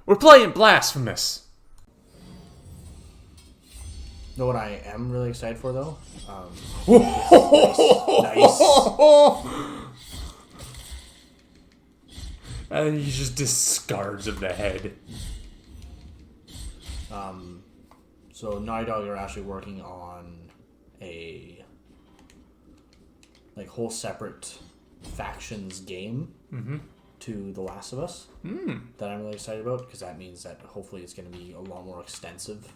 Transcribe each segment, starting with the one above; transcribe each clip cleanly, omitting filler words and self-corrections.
We're playing Blasphemous. Know what I am really excited for though? Nice. And he just discards of the head. So Naughty Dog are actually working on a whole separate factions game to The Last of Us that I'm really excited about, because that means that hopefully it's going to be a lot more extensive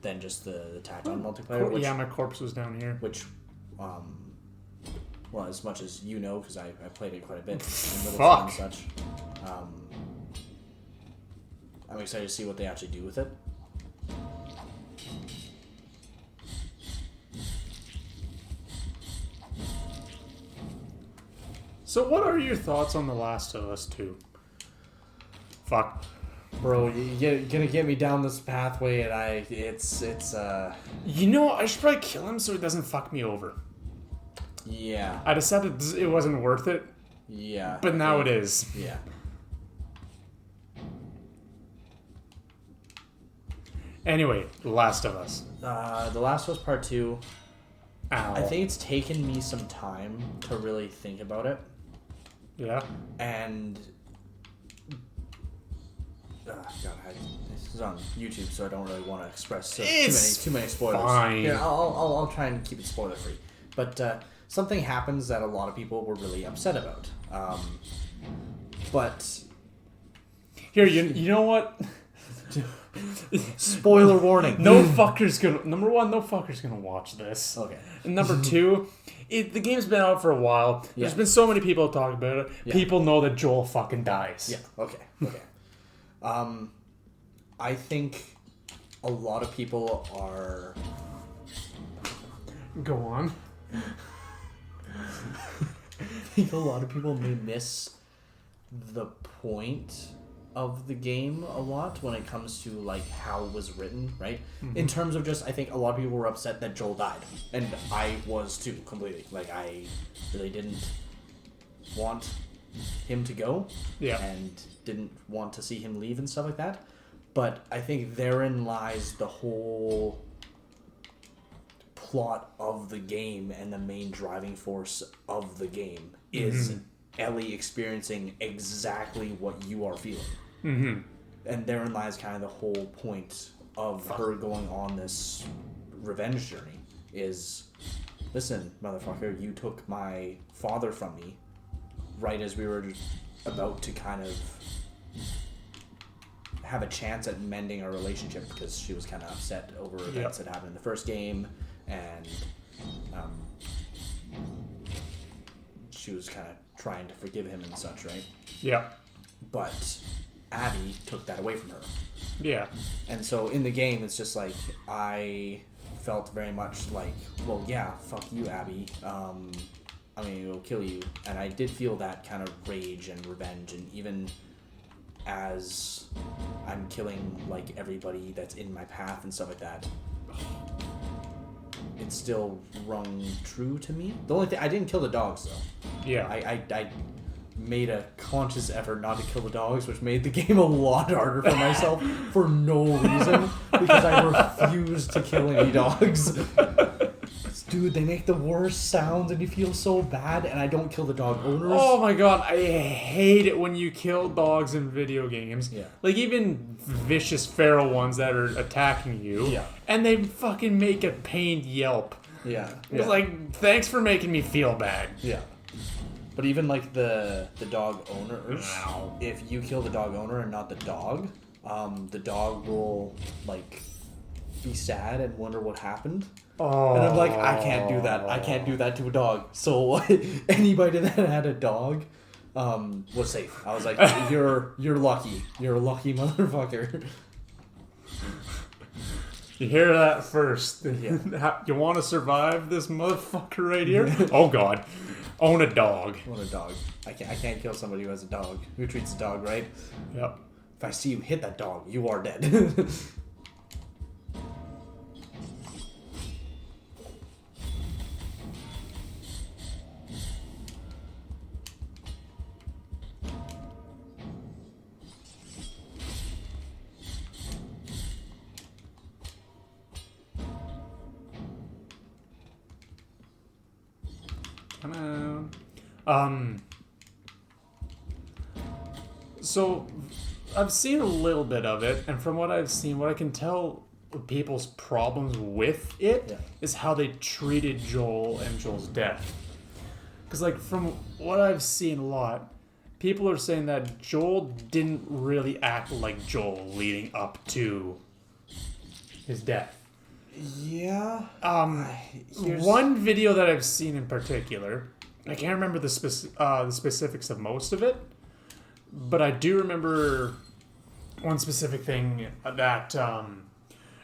than just the tack-on multiplayer. My corpse was down here. Which, well, as much as you know, because I played it quite a bit in Middleton Fuck. and such. I'm excited to see what they actually do with it. So what are your thoughts on The Last of Us 2? Fuck. Bro, you're gonna get me down this pathway, and it's You know, I should probably kill him so he doesn't fuck me over. yeah. I decided it wasn't worth it, Yeah. but now it is. Yeah. Anyway, The Last of Us. The Last of Us Part 2, Ow. I think it's taken me some time to really think about it. Yeah? And God, this is on YouTube, so I don't really want to express too many spoilers. Fine. Yeah, I'll try and keep it spoiler free. But something happens that a lot of people were really upset about. But Here, you know what? spoiler warning. No fucker's gonna... Number one, no fucker's gonna watch this. Okay. And number two, the game's been out for a while. There's Yeah. been so many people talking about it. Yeah. People know that Joel fucking dies. Yeah. Okay. I think a lot of people are. Go on. I think a lot of people may miss the point of the game a lot when it comes to like how it was written, right? In terms of just, I think a lot of people were upset that Joel died, and I was too, completely. Like, I really didn't want him to go, and didn't want to see him leave and stuff like that. But I think therein lies the whole plot of the game, and the main driving force of the game is Ellie experiencing exactly what you are feeling. And therein lies kind of the whole point of her going on this revenge journey is, listen, motherfucker, you took my father from me right as we were about to kind of have a chance at mending our relationship, because she was kind of upset over events that happened in the first game, and she was kind of trying to forgive him and such, right? Yeah. But Abby took that away from her. Yeah. And so in the game, it's just like, I felt very much like, well, yeah, fuck you, Abby. I'm going to go kill you. And I did feel that kind of rage and revenge. And even as I'm killing like everybody that's in my path and stuff like that, it still rung true to me. The only thing, I didn't kill the dogs though. Yeah. I made a conscious effort not to kill the dogs, which made the game a lot harder for myself for no reason, because I refused to kill any dogs. Dude, they make the worst sounds and you feel so bad, and I don't kill the dog owners. Oh my god, I hate it when you kill dogs in video games. Yeah. Like, even vicious feral ones that are attacking you. Yeah. And they fucking make a pained yelp. Yeah. It's like, thanks for making me feel bad. Yeah. But even like the dog owners, if you kill the dog owner and not the dog will like be sad and wonder what happened. Oh. And I'm like, I can't do that. I can't do that to a dog. So anybody that had a dog was safe. I was like, you're lucky. You're a lucky motherfucker. You hear that first. Yeah. You want to survive this motherfucker right here? Oh god. Own a dog. Own a dog. I can't kill somebody who has a dog. Who treats a dog right? Yep. If I see you hit that dog, you are dead. Come on. So I've seen a little bit of it, and from what I've seen, what I can tell people's problems with it is how they treated Joel and Joel's death. Because, like, from what I've seen a lot, people are saying that Joel didn't really act like Joel leading up to his death. Yeah. One video that I've seen in particular, I can't remember the specifics of most of it, but I do remember one specific thing that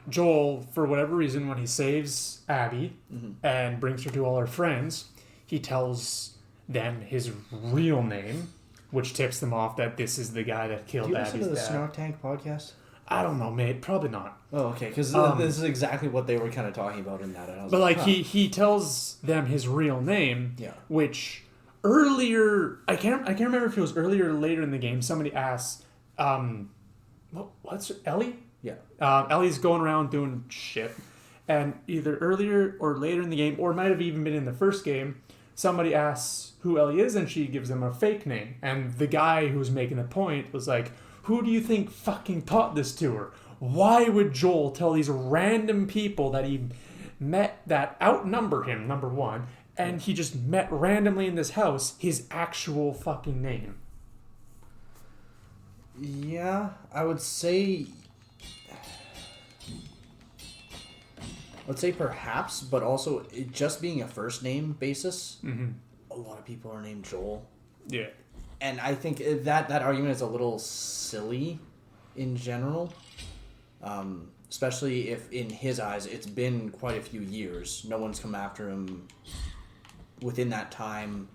Joel, for whatever reason, when he saves Abby and brings her to all her friends, he tells them his real name, which tips them off that this is the guy that killed Abby's dad. Do you listen to the Snark Tank podcast? I don't know, mate. Probably not. Oh, okay. Because this is exactly what they were kind of talking about in that. But like, he tells them his real name, which earlier I can't remember if it was earlier or later in the game. Somebody asked, what's Ellie? Yeah. Ellie's going around doing shit, and either earlier or later in the game, or it might have even been in the first game, somebody asks who Ellie is, and she gives them a fake name. And the guy who was making the point was like, who do you think fucking taught this to her? Why would Joel tell these random people that he met that outnumber him, number one, and he just met randomly in this house, his actual fucking name? Yeah, I would say perhaps, but also it just being a first name basis, a lot of people are named Joel. Yeah. And I think that argument is a little silly in general, especially if in his eyes it's been quite a few years. No one's come after him within that time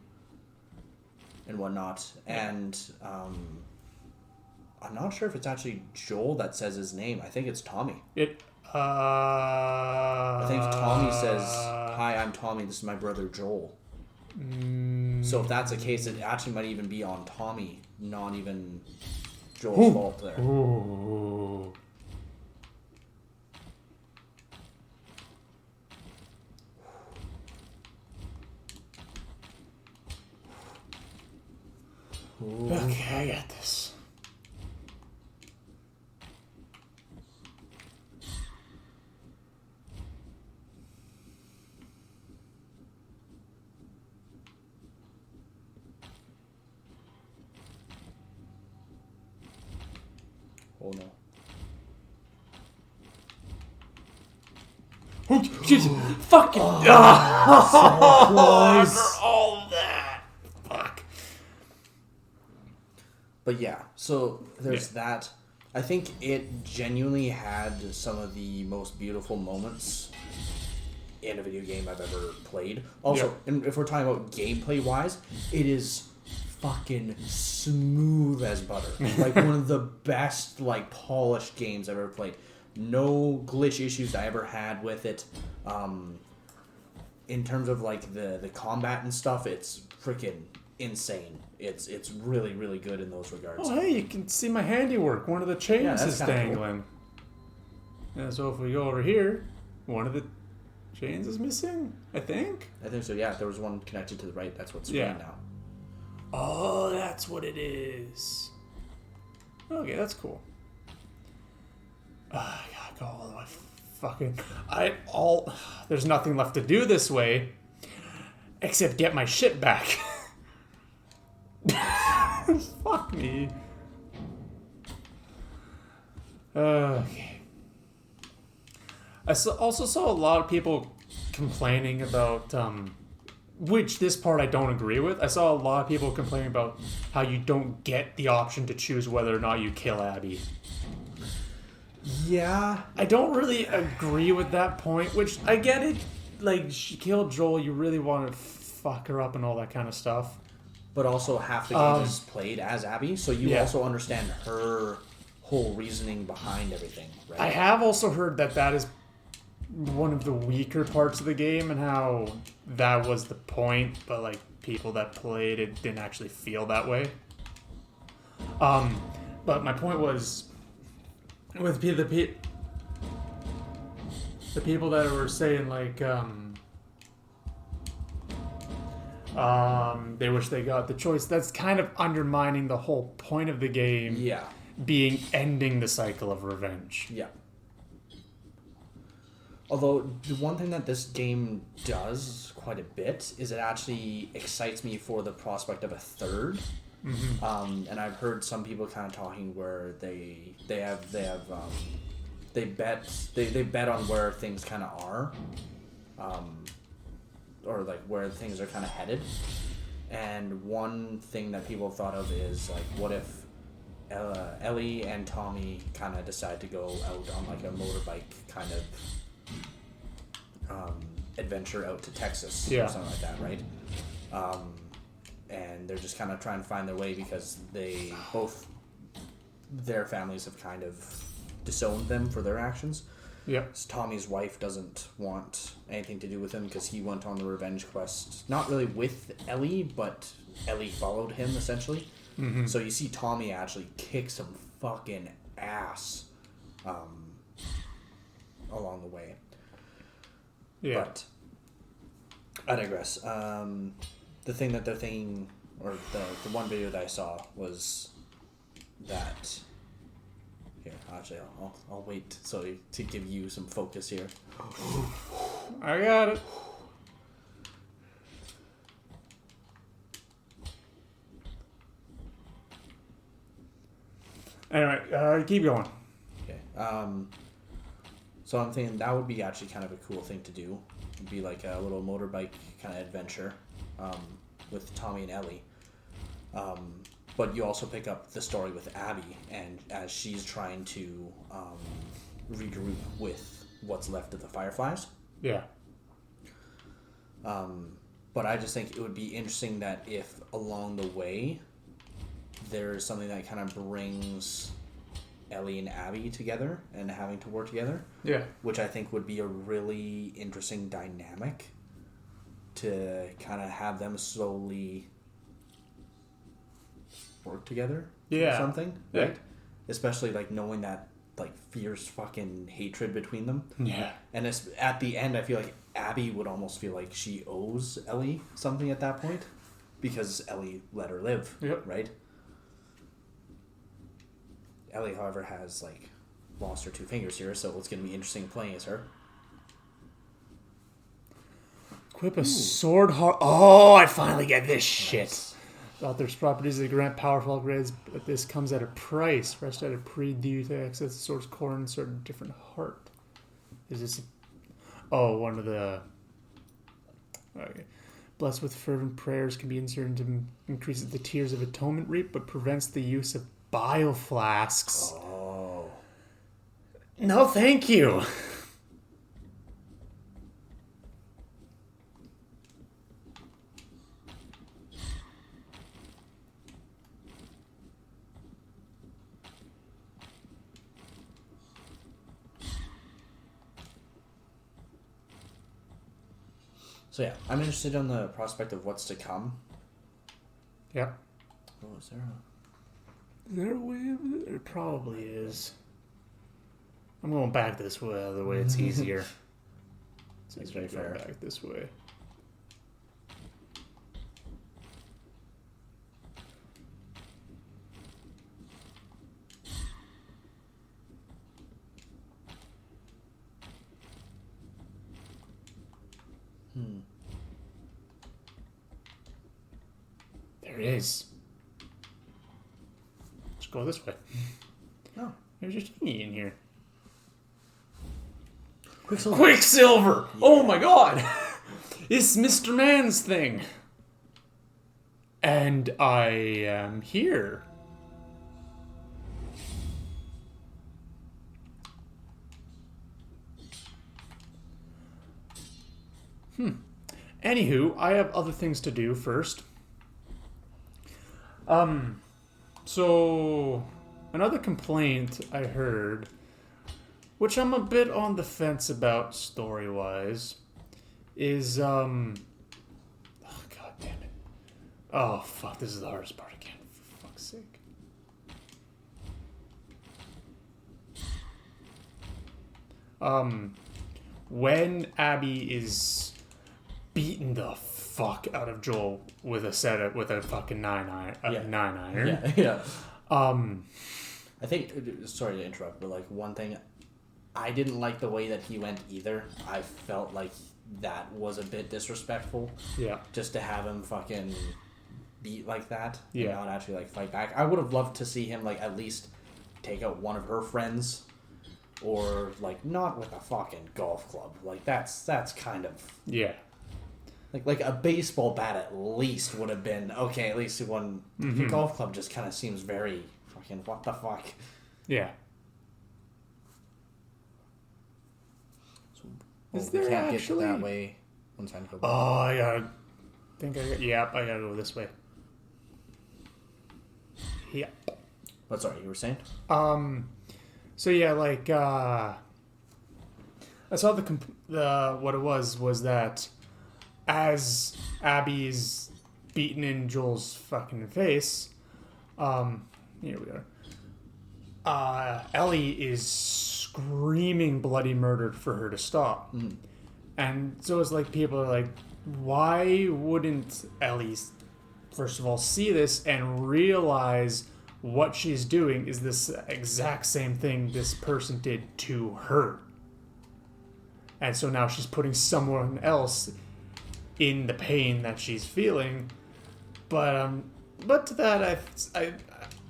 and whatnot. And I'm not sure if it's actually Joel that says his name. I think it's Tommy. I think Tommy says, "Hi, I'm Tommy. This is my brother Joel." So if that's the case, it actually might even be on Tommy, not even Joel's fault there. Ooh. Okay, I got this. Oh no. Oh, Jesus. Fucking. So close. For all of that. Fuck. But yeah, so there's that. I think it genuinely had some of the most beautiful moments in a video game I've ever played. Also, and if we're talking about gameplay-wise, it is fucking smooth as butter. Like one of the best, like, polished games I've ever played. No glitch issues I ever had with it. In terms of like the combat and stuff, it's freaking insane. It's really, really good in those regards. Oh, hey, you can see my handiwork. One of the chains is dangling. Cool. And so if we go over here, one of the chains is missing, I think. I think so, yeah. There was one connected to the right. That's what's screen now. Oh, that's what it is. Okay, that's cool. I gotta go all the way fucking... There's nothing left to do this way except get my shit back. Fuck me. Okay. I also saw a lot of people complaining about... which this part I don't agree with. I saw a lot of people complaining about how you don't get the option to choose whether or not you kill Abby. Yeah. I don't really agree with that point, which I get it. Like, she killed Joel, you really want to fuck her up and all that kind of stuff. But also half the game is played as Abby, so you also understand her whole reasoning behind everything, right? I have also heard that is one of the weaker parts of the game and how that was the point, but like people that played it didn't actually feel that way. But my point was with the people that were saying like They wish they got the choice. That's kind of undermining the whole point of the game. Yeah. Being ending the cycle of revenge. Yeah. Although, the one thing that this game does quite a bit is it actually excites me for the prospect of a third. Mm-hmm. And I've heard some people kind of talking where they bet on where things kind of are, or like where things are kind of headed. And one thing that people thought of is like, what if Ellie and Tommy kind of decide to go out on like a motorbike kind of adventure out to Texas or something like that, right? And they're just kind of trying to find their way because their families have kind of disowned them for their actions. Yeah. So Tommy's wife doesn't want anything to do with him because he went on the revenge quest, not really with Ellie, but Ellie followed him essentially. Mm-hmm. So you see Tommy actually kick some fucking ass along the way. Yeah. But I digress. The thing that they're thinking, or the one video that I saw was that. Here, actually, I'll wait to give you some focus here. I got it. Anyway, keep going. Okay. So I'm thinking that would be actually kind of a cool thing to do. It'd be like a little motorbike kind of adventure with Tommy and Ellie. But you also pick up the story with Abby, and as she's trying to regroup with what's left of the Fireflies. Yeah. But I just think it would be interesting that if along the way there's something that kind of brings Ellie and Abby together and having to work together. Yeah. Which I think would be a really interesting dynamic to kind of have them slowly work together. Yeah. Or something. Yeah. Right? Especially like knowing that like fierce fucking hatred between them. Yeah. And it's, at the end, I feel like Abby would almost feel like she owes Ellie something at that point because Ellie let her live. Yep. Right? Ellie, however, has like lost her 2 fingers here, so it's going to be interesting playing as her. Equip a sword hard. Oh, I finally get this shit. Nice. Author's properties that grant powerful upgrades, but this comes at a price. Rest at a pre-due to access the sword's core and insert a different heart. Is this? One of the. Okay. Blessed with fervent prayers can be inserted to increase the tears of atonement reap, but prevents the use of bile flasks. Oh. No, thank you. So yeah, I'm interested in the prospect of what's to come. Yep. Oh, is there a... Is there a way? There probably is. I'm going back this way. The way it's easier. It's That's easier very fair. going back this way. There it is. Let's go this way. No. There's just thingy in here. Quicksilver. Quicksilver! Yeah. Oh my god! It's Mr. Man's thing. And I am here. Anywho, I have other things to do first. So another complaint I heard, which I'm a bit on the fence about story-wise, is oh god damn it. Oh fuck, this is the hardest part again, for fuck's sake. When Abby is beaten the fuck out of Joel with a fucking 9-iron. Yeah, yeah. I think, sorry to interrupt, but like one thing, I didn't like the way that he went either. I felt like that was a bit disrespectful. Yeah. Just to have him fucking beat like that. Yeah. And not actually like fight back. I would have loved to see him like at least take out one of her friends. Or like not with a fucking golf club. Like that's kind of. Yeah. Like a baseball bat at least would have been okay. At least one. The golf club just kind of seems very fucking what the fuck. Yeah. So, Is we there can't actually... get that way. One time go back. Oh, I gotta go this way. Yeah. But sorry, you were saying? So yeah, like I saw what it was that as Abby's beaten in Joel's fucking face, here we are. Ellie is screaming bloody murder for her to stop, and so it's like people are like, why wouldn't Ellie first of all see this and realize what she's doing is this exact same thing this person did to her. And so now she's putting someone else in the pain that she's feeling. But to that,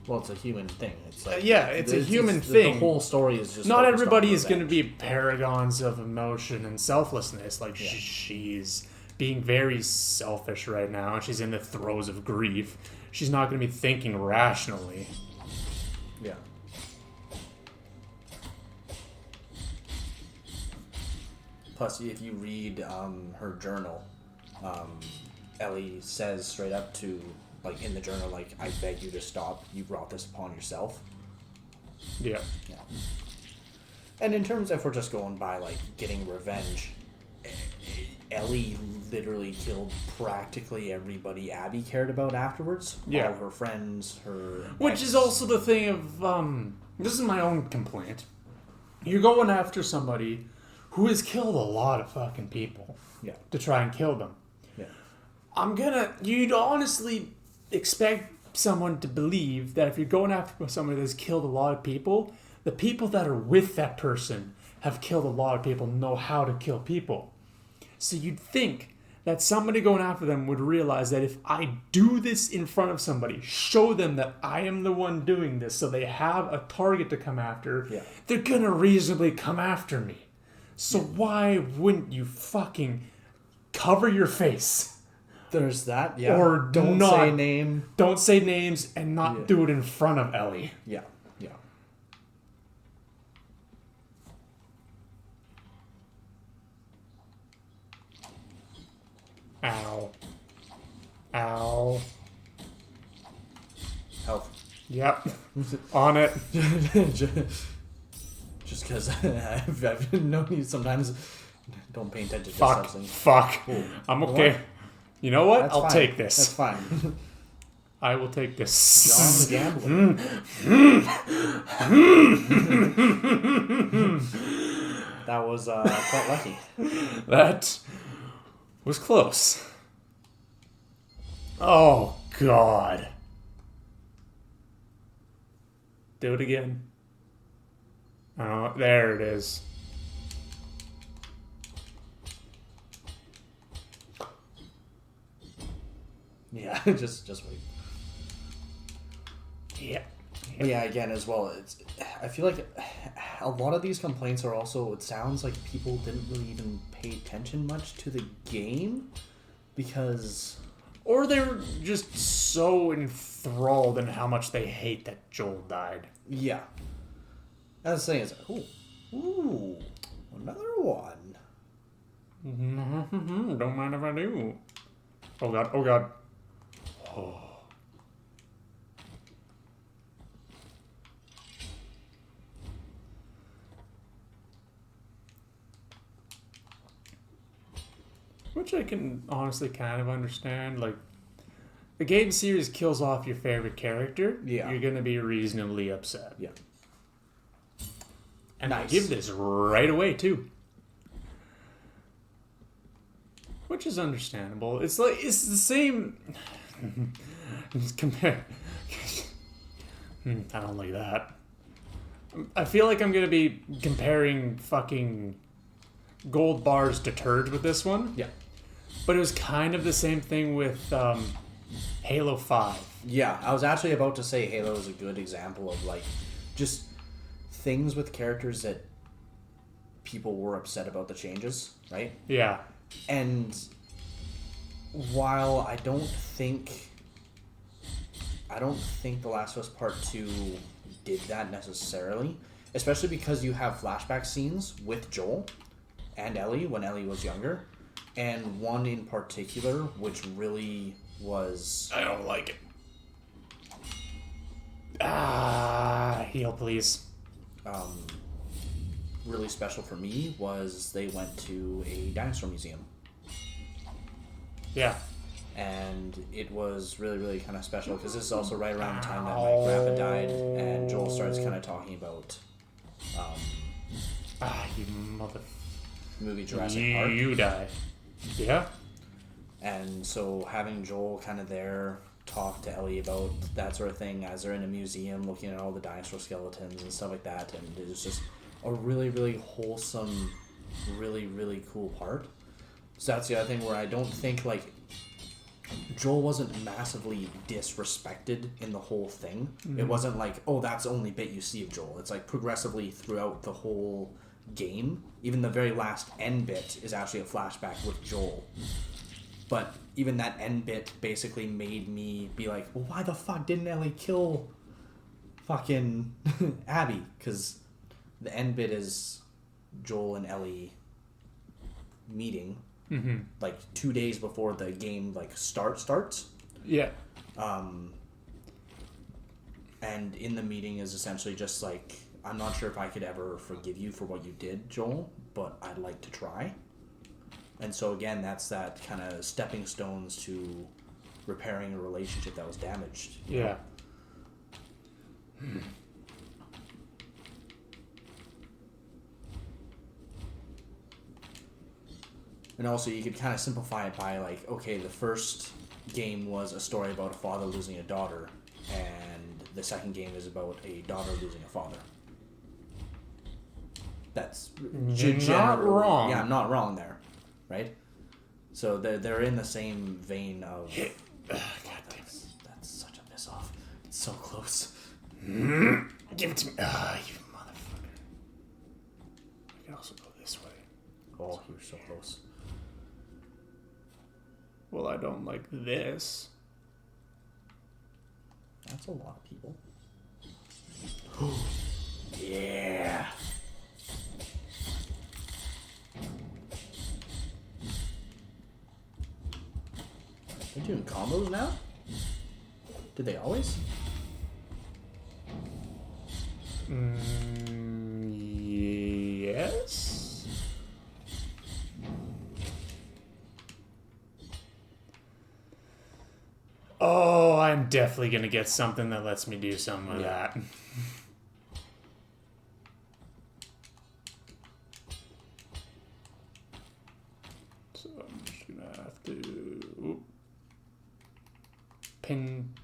Well, it's a human thing. It's like, it's a human thing. The whole story is just not everybody is going to be paragons of emotion and selflessness. Like she's being very selfish right now, and she's in the throes of grief. She's not going to be thinking rationally. Yeah. Plus, if you read her journal, Ellie says straight up to, like, in the journal, like, I beg you to stop. You brought this upon yourself. Yeah. Yeah. And in terms, if we're just going by, like, getting revenge, Ellie literally killed practically everybody Abby cared about afterwards. Yeah. All her friends, her... Which is also the thing of, this is my own complaint. You're going after somebody who has killed a lot of fucking people. Yeah. To try and kill them. Yeah. You'd honestly expect someone to believe that if you're going after somebody that's killed a lot of people, the people that are with that person have killed a lot of people, know how to kill people. So you'd think that somebody going after them would realize that if I do this in front of somebody, show them that I am the one doing this so they have a target to come after, they're going to reasonably come after me. So why wouldn't you fucking cover your face? There's that, yeah. Or don't say name. Don't say names and not do it in front of Ellie. Yeah, yeah. Ow. Ow. Health. Yep. On it. Just because I've known you sometimes don't pay attention to something. Fuck. Ooh. I'm okay. You know what? That's I'll fine. take this. That's fine. I will take this. John the Gambler. That was quite lucky. That was close. Oh, God. Do it again. Oh, there it is. Yeah, just wait. Yeah. But yeah, again, as well, I feel like a lot of these complaints are also, it sounds like people didn't really even pay attention much to the game because... Or they're just so enthralled in how much they hate that Joel died. Yeah. That's the thing is, ooh, another one. Don't mind if I do. Oh, God, oh, God. Oh. Which I can honestly kind of understand. Like, the game series kills off your favorite character. Yeah. You're going to be reasonably upset. Yeah. And I give this right away, too. Which is understandable. It's like it's the same. Compare. I don't like that. I feel like I'm gonna be comparing fucking gold bars to turds with this one. Yeah. But it was kind of the same thing with Halo 5. Yeah, I was actually about to say Halo is a good example of like just things with characters that people were upset about the changes, right? Yeah. And while I don't think The Last of Us Part 2 did that necessarily, especially because you have flashback scenes with Joel and Ellie when Ellie was younger, and one in particular which really was... I don't like it. Heal, please. Really special for me was they went to a dinosaur museum. Yeah. And it was really, really kind of special because this is also right around the time that my grandpa died, and Joel starts kind of talking about You mother... movie Jurassic Park. You die. Yeah. And so having Joel kind of there talk to Ellie about that sort of thing as they're in a museum looking at all the dinosaur skeletons and stuff like that, and it was just a really, really wholesome, really, really cool part. So that's the other thing where I don't think, like, Joel wasn't massively disrespected in the whole thing. Mm-hmm. It wasn't like, oh, that's the only bit you see of Joel. It's like progressively throughout the whole game. Even the very last end bit is actually a flashback with Joel. But even that end bit basically made me be like, well, why the fuck didn't Ellie kill fucking Abby? Because the end bit is Joel and Ellie meeting, mm-hmm. like 2 days before the game like starts. Yeah. And in the meeting is essentially just like, I'm not sure if I could ever forgive you for what you did, Joel, but I'd like to try. And so again, that's that kind of stepping stones to repairing a relationship that was damaged. Yeah. And also you could kind of simplify it by like, okay, the first game was a story about a father losing a daughter, and the second game is about a daughter losing a father. That's not wrong. Yeah, I'm not wrong there, right? So they're in the same vein of... God damn it. That's such a piss off. It's so close. Give it to me. You motherfucker. I can also go this way. Oh, you're so close. Well, I don't like this. That's a lot of people. Yeah. They're doing combos now? Did they always? Yes. Oh, I'm definitely gonna get something that lets me do something with that. So I'm just gonna have to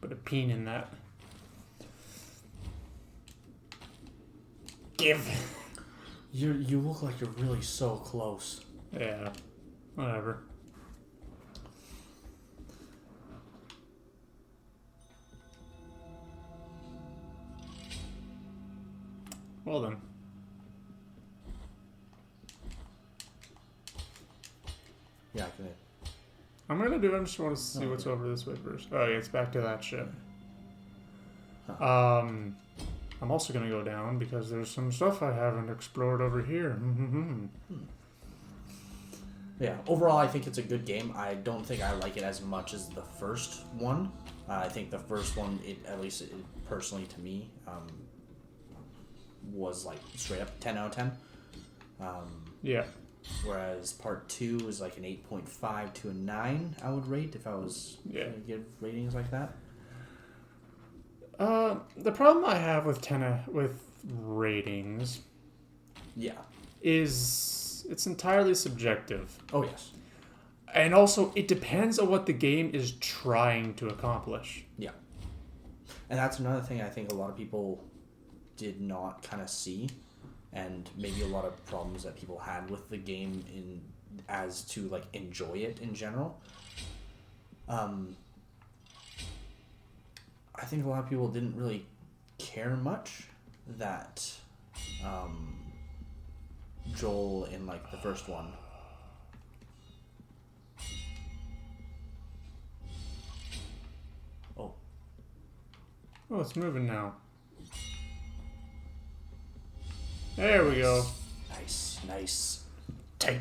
put a pin in that. Give. You look like you're really so close. Yeah. Whatever. Well then. Yeah, I can. I'm just want to see what's over this way first. Oh yeah, it's back to that shit. Huh. I'm also gonna go down because there's some stuff I haven't explored over here. Yeah, overall I think it's a good game. I don't think I like it as much as the first one. I think the first one, at least personally to me, was like straight up 10 out of 10. Yeah. Whereas part 2 is like an 8.5 to a 9 I would rate if I was going to give ratings like that. The problem I have with with ratings, yeah, is it's entirely subjective. Oh yes. And also, it depends on what the game is trying to accomplish. Yeah. And that's another thing I think a lot of people did not kind of see, and maybe a lot of problems that people had with the game in as to like enjoy it in general. I think a lot of people didn't really care much that Joel in like the first one. Oh, it's moving now. There we go. Nice. Tight.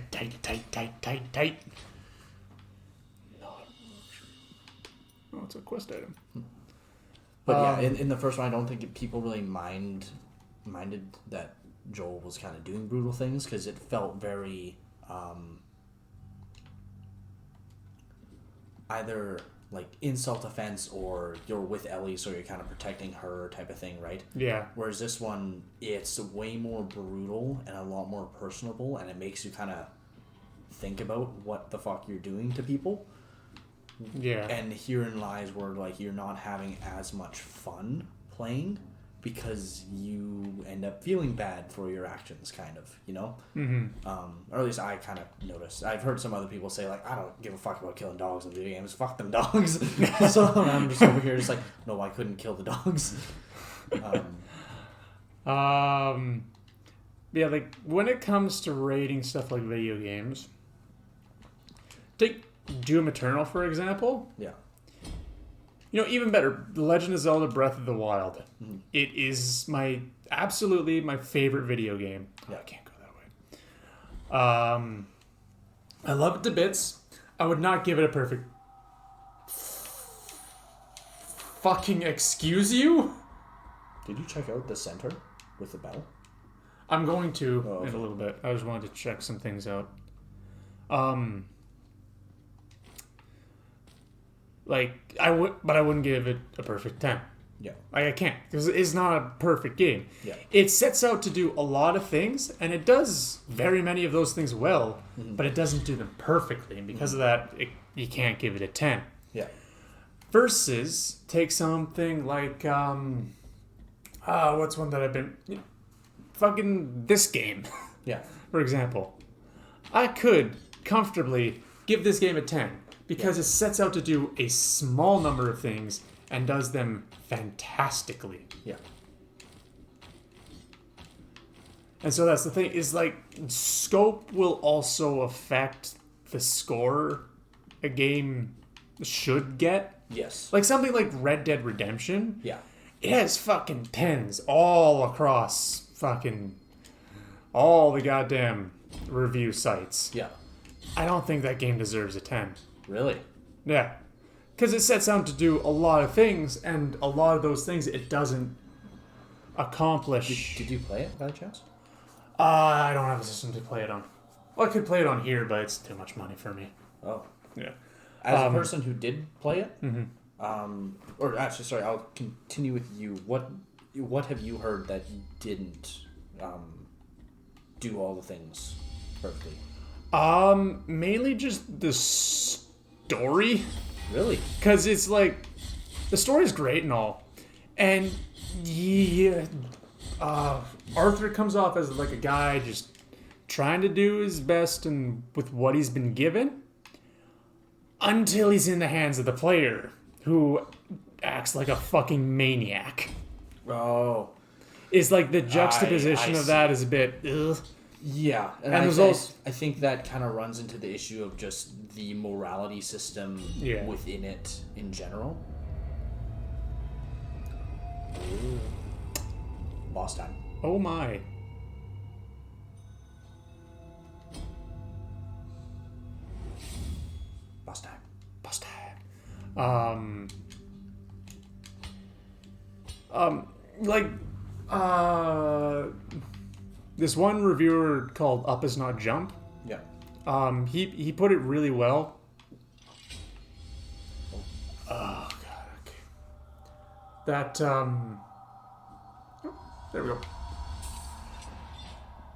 Oh, it's a quest item. But yeah, in the first one, I don't think people really minded that Joel was kind of doing brutal things, because it felt very either like in self-defense or you're with Ellie, so you're kind of protecting her type of thing, right? Yeah. Whereas this one, it's way more brutal and a lot more personable, and it makes you kind of think about what the fuck you're doing to people. Yeah. And herein lies where like you're not having as much fun playing because you end up feeling bad for your actions, kind of, you know? Mm-hmm. Or at least I kind of noticed. I've heard some other people say like, I don't give a fuck about killing dogs in video games. Fuck them dogs. So I'm just over here just like, no, I couldn't kill the dogs. Yeah, like when it comes to rating stuff like video games, take Doom Eternal, for example. Yeah. You know, even better, The Legend of Zelda Breath of the Wild. Mm-hmm. It is absolutely my favorite video game. Yeah. Oh, I can't go that way. I love it to bits. I would not give it a perfect... Fucking excuse you? Did you check out the center with the bell? I'm going to okay. in a little bit. I just wanted to check some things out. But I wouldn't give it a perfect 10. Yeah. I can't, because it's not a perfect game. Yeah. It sets out to do a lot of things, and it does very many of those things well, but it doesn't do them perfectly, and because of that, you can't give it a 10. Yeah. Versus, take something like, what's one that I've been... fucking this game, Yeah. for example. I could comfortably give this game a 10, because it sets out to do a small number of things and does them fantastically. Yeah. And so that's the thing, is like, scope will also affect the score a game should get. Yes. Like something like Red Dead Redemption. Yeah. It has fucking 10s all across fucking all the goddamn review sites. Yeah. I don't think that game deserves a 10. Really? Yeah. Because it sets out to do a lot of things, and a lot of those things it doesn't accomplish. Did you play it by chance? I don't have a system to play it on. Well, I could play it on here, but it's too much money for me. Oh. Yeah. As a person who did play it, Mm-hmm. or actually, sorry, I'll continue with you. What have you heard that didn't do all the things perfectly? Mainly just the story. Really? Because it's like, the story's great and all. And, yeah, Arthur comes off as like a guy just trying to do his best and with what he's been given. Until he's in the hands of the player, who acts like a fucking maniac. Oh. It's like the juxtaposition I of that is a bit, ugh. Yeah, and I think that kind of runs into the issue of just the morality system within it in general. Ooh. Boss time. Oh my. Boss time. Boss time. This one reviewer called Up Is Not Jump. Yeah. He put it really well. Oh god. Okay. That there we go.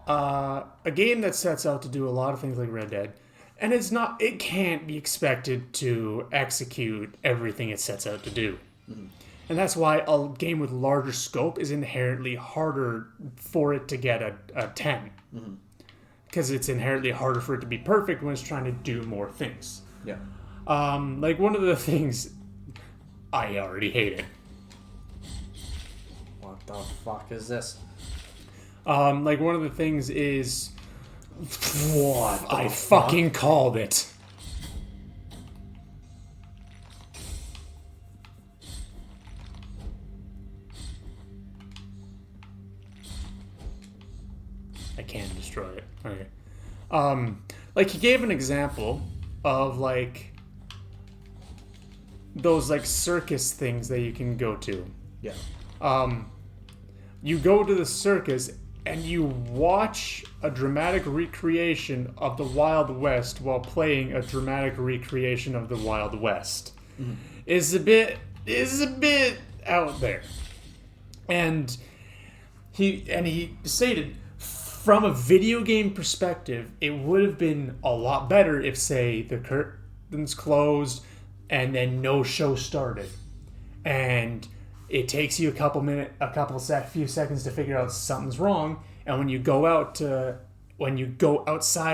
A game that sets out to do a lot of things like Red Dead, And it can't be expected to execute everything it sets out to do. Mm-hmm. And that's why a game with larger scope is inherently harder for it to get a 10. Because it's inherently harder for it to be perfect when it's trying to do more things. Yeah. Like one of the things I already hate it. What the fuck is this? Like one of the things is what I fucking called it. I can destroy it. Okay. Like he gave an example of like those like circus things that you can go to. Yeah. You go to the circus and you watch a dramatic recreation of the Wild West while playing a dramatic recreation of the Wild West. Mm-hmm. Is a bit out there. And he stated from a video game perspective, it would have been a lot better if, say, the curtains closed and then no show started. And it takes you a few seconds to figure out something's wrong. And when you go outside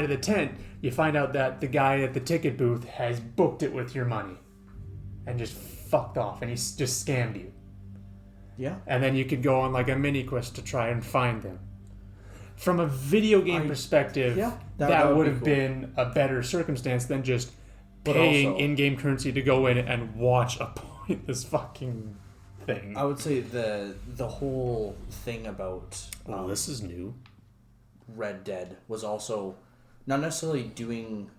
of the tent, you find out that the guy at the ticket booth has booked it with your money and just fucked off, and he's just scammed you. Yeah. And then you could go on like a mini quest to try and find them. From a video game perspective, that would have been a better circumstance than just paying in-game currency to go in and watch a pointless fucking thing. I would say the whole thing about this is new. Red Dead was also not necessarily doing.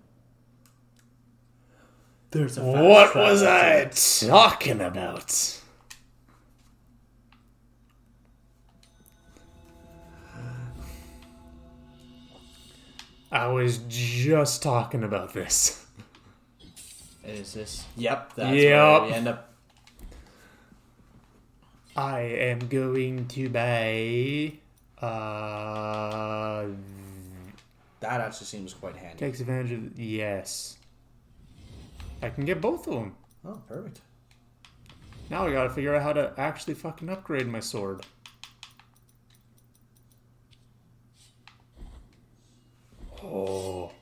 There's a what was I talking about? I was just talking about this. Is this? Yep, that's where we end up. I am going to buy. That actually seems quite handy. Takes advantage of. Yes. I can get both of them. Oh, perfect. Now I gotta figure out how to actually fucking upgrade my sword. Oh.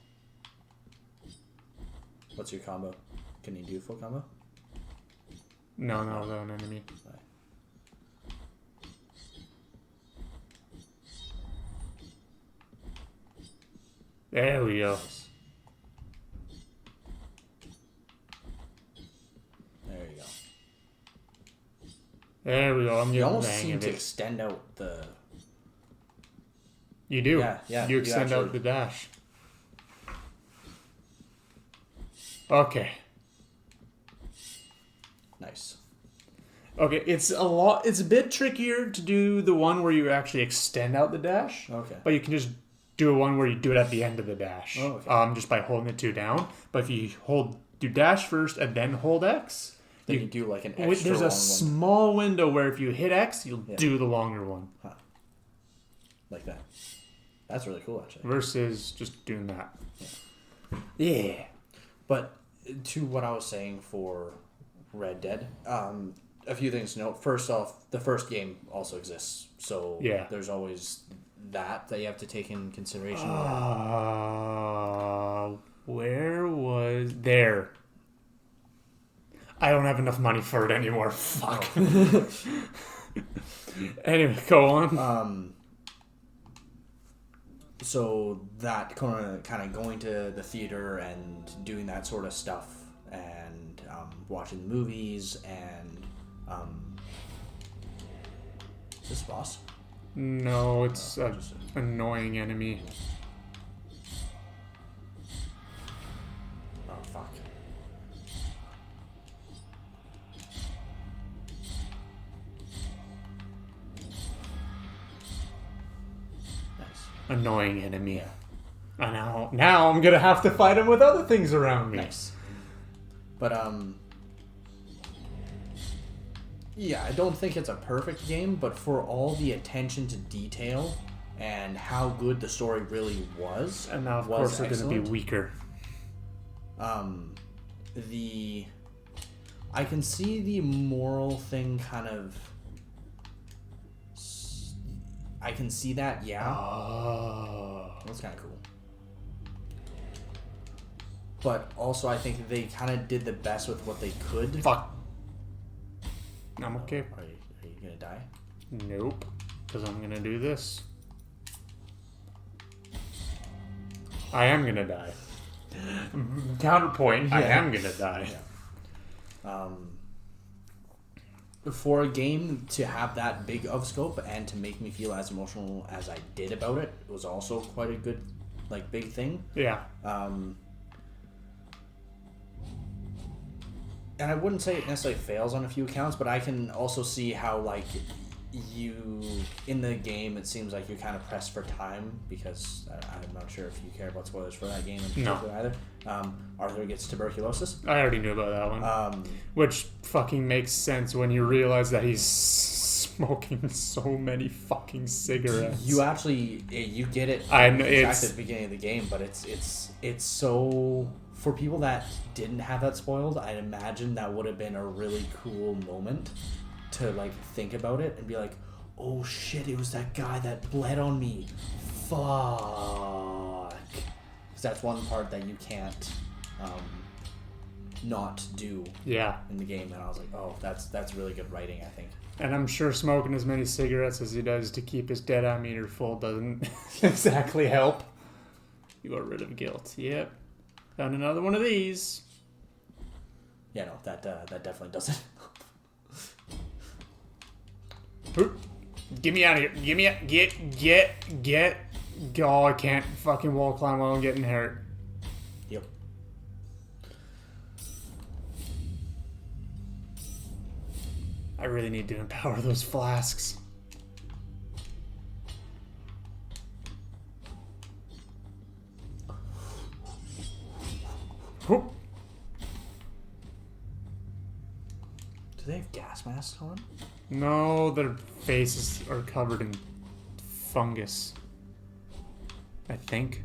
What's your combo? Can you do full combo? No, an enemy. Right. There we go. Nice. There you go. There we go. I'm You getting almost the hang seem of to it. extend out the. You do. Yeah. You extend out the dash. Okay. Nice. Okay, it's a bit trickier to do the one where you actually extend out the dash. Okay. But you can just do one where you do it at the end of the dash. Oh, okay. Just by holding the two down. But if you do dash first and then hold X, Then you do like an extra there's a long small window where if you hit X, you'll do the longer one. Huh. Like that. That's really cool, actually. Versus just doing that. Yeah. But to what I was saying for Red Dead, a few things to note. First off, the first game also exists, so there's always that you have to take in consideration. Where was there? I don't have enough money for it anymore. Fuck. Oh. Anyway, go on. So that kind of going to the theater and doing that sort of stuff, and watching movies, and is this boss? No, it's an annoying enemy. Oh fuck. Annoying enemy. And now I'm gonna have to fight him with other things around me. Nice. But yeah, I don't think it's a perfect game, but for all the attention to detail and how good the story really was, And now of course they're gonna be excellent. weaker. I can see the moral thing kind of. I can see that, yeah. Oh. That's kind of cool. But also, I think they kind of did the best with what they could. Fuck. I'm okay. Are you gonna die? Nope. Because I'm gonna do this. I am gonna die. Counterpoint, I am gonna die. Yeah. For a game to have that big of scope and to make me feel as emotional as I did about it was also quite a good, like, big thing. Yeah. And I wouldn't say it necessarily fails on a few accounts, but I can also see how, like, you in the game it seems like you're kind of pressed for time because I'm not sure if you care about spoilers for that game in particular either. Arthur gets tuberculosis. I already knew about that one. Which fucking makes sense when you realize that he's smoking so many fucking cigarettes. You actually you get it. I know it's at the beginning of the game, but it's so. For people that didn't have that spoiled, I'd imagine that would have been a really cool moment to, like, think about it and be like, oh shit, it was that guy that bled on me. Fuck. Because that's one part that you can't not do in the game. And I was like, oh, that's really good writing, I think. And I'm sure smoking as many cigarettes as he does to keep his dead eye meter full doesn't exactly help. You got rid of guilt. Yep. Found another one of these. Yeah, no, that definitely doesn't. Get me out of here. Get me out. Get. Oh, I can't fucking wall climb while I'm getting hurt. Yep. I really need to empower those flasks. Whoop. Do they have gas masks on? No, their faces are covered in fungus. I think.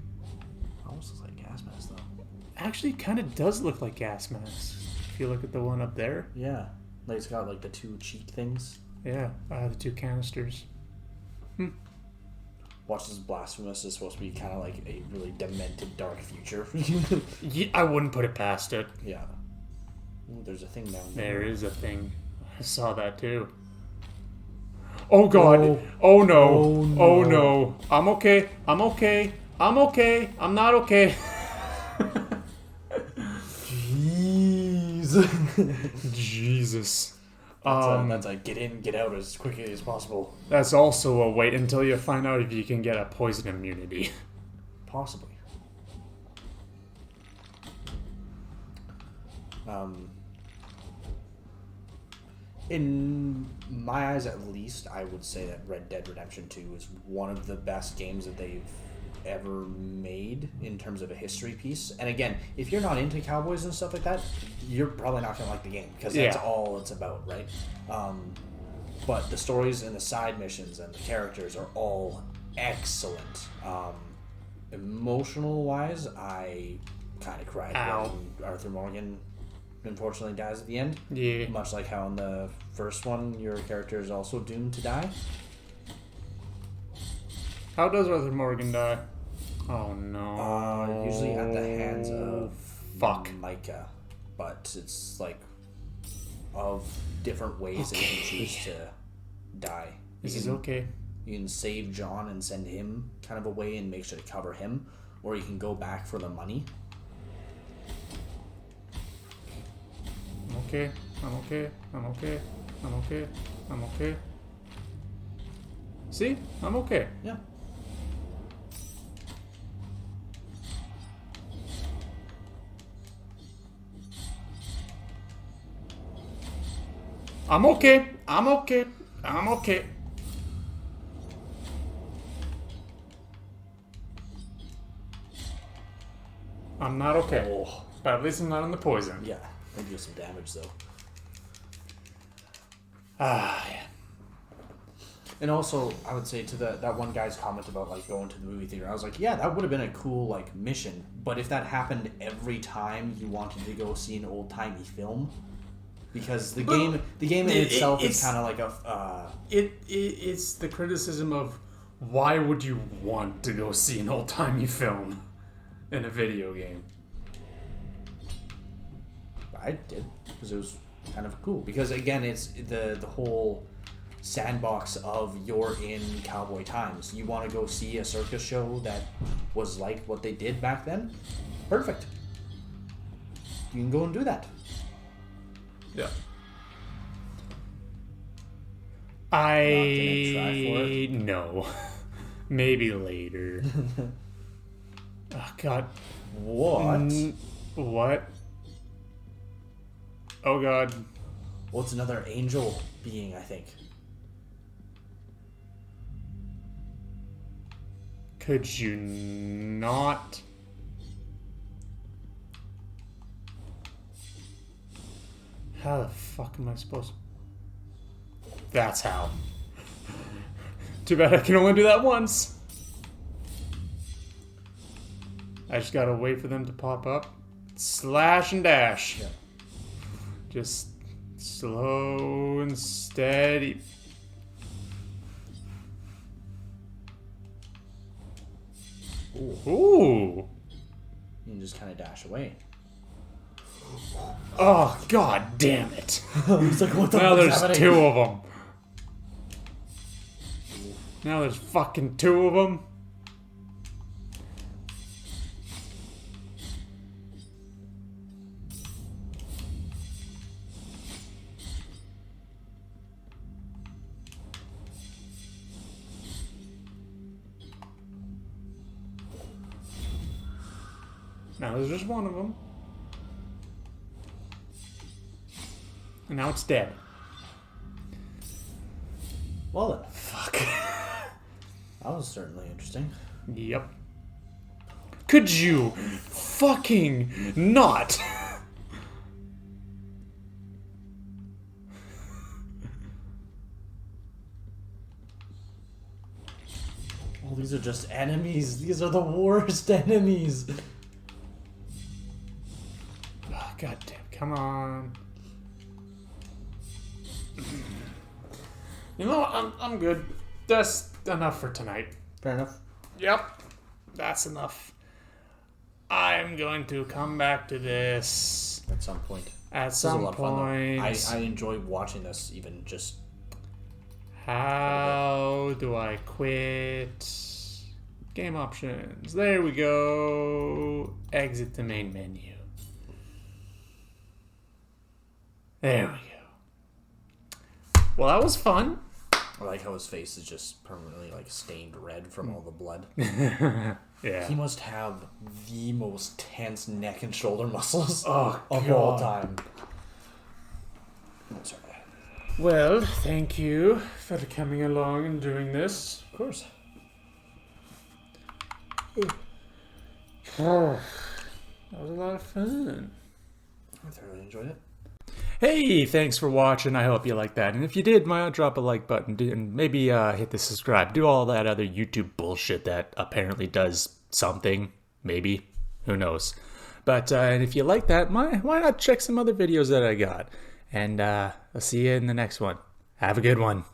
Almost looks like gas masks, though. Actually, kind of does look like gas masks. If you look at the one up there. Yeah. Like, it's got, like, the two cheek things. Yeah, the two canisters. Watch this. Blasphemous is supposed to be kind of like a really demented, dark future. Yeah, I wouldn't put it past it. Yeah. Ooh, there's a thing down there. There is a thing. I saw that too. Oh god. Oh no. Oh, no. Oh no. I'm okay. I'm okay. I'm okay. I'm not okay. Jeez. Jesus. That's a get in, get out as quickly as possible. That's also a wait until you find out if you can get a poison immunity. Possibly. In my eyes, at least, I would say that Red Dead Redemption 2 is one of the best games that they've ever made in terms of a history piece. And again, if you're not into cowboys and stuff like that, you're probably not going to like the game because that's all it's about, right? But the stories and the side missions and the characters are all excellent. Emotional wise, I kind of cried when Arthur Morgan unfortunately dies at the end. Yeah. Much like how in the first one your character is also doomed to die. How does Arthur Morgan die? Oh no. Usually at the hands of Micah, but it's like of different ways that you can choose to die. This is okay. You can save John and send him kind of away and make sure to cover him, or you can go back for the money. I'm okay. I'm okay. I'm okay. I'm okay. I'm okay. See? I'm okay. Yeah. I'm okay. I'm okay. I'm okay. I'm not okay. Oh. But at least I'm not on the poison. Yeah. Maybe do some damage though. Yeah. And also, I would say to that one guy's comment about like going to the movie theater, I was like, yeah, that would have been a cool like mission. But if that happened every time you wanted to go see an old timey film, because the game in itself is kind of like a it's the criticism of why would you want to go see an old timey film in a video game? I did because it was kind of cool. Because again, it's the whole sandbox of you're in cowboy times. You want to go see a circus show that was like what they did back then? Perfect. You can go and do that. Yeah. No. Maybe later. Oh God. What? What? Oh God. Well, it's another angel being, I think. Could you not? How the fuck am I supposed to? That's how. Too bad I can only do that once. I just gotta wait for them to pop up. Slash and dash. Yeah. Just slow and steady. Ooh. You can just kind of dash away. Oh, God damn it. It's like, what the Now fuck is there's happening? 2 of them. Now there's fucking 2 of them. Now there's just 1 of them. And now it's dead. Well then. Fuck. That was certainly interesting. Yep. Could you fucking not? Oh, these are just enemies. These are the worst enemies. Oh, God damn. Come on. You know what? I'm good. That's enough for tonight. Fair enough. Yep. That's enough. I'm going to come back to this At some point. at This is a some lot of fun, though. point. I enjoy watching this, even just. How do I quit? Game options. There we go. Exit the main menu. There we go. Well, that was fun. I like how his face is just permanently like stained red from all the blood. Yeah. He must have the most tense neck and shoulder muscles Oh, of God. all time. Sorry. Well, thank you for coming along and doing this. Of course. That was a lot of fun. I thoroughly enjoyed it. Hey, thanks for watching. I hope you liked that. And if you did, why not drop a like button and maybe hit the subscribe. Do all that other YouTube bullshit that apparently does something. Maybe. Who knows. But and if you like that, why not check some other videos that I got. And I'll see you in the next one. Have a good one.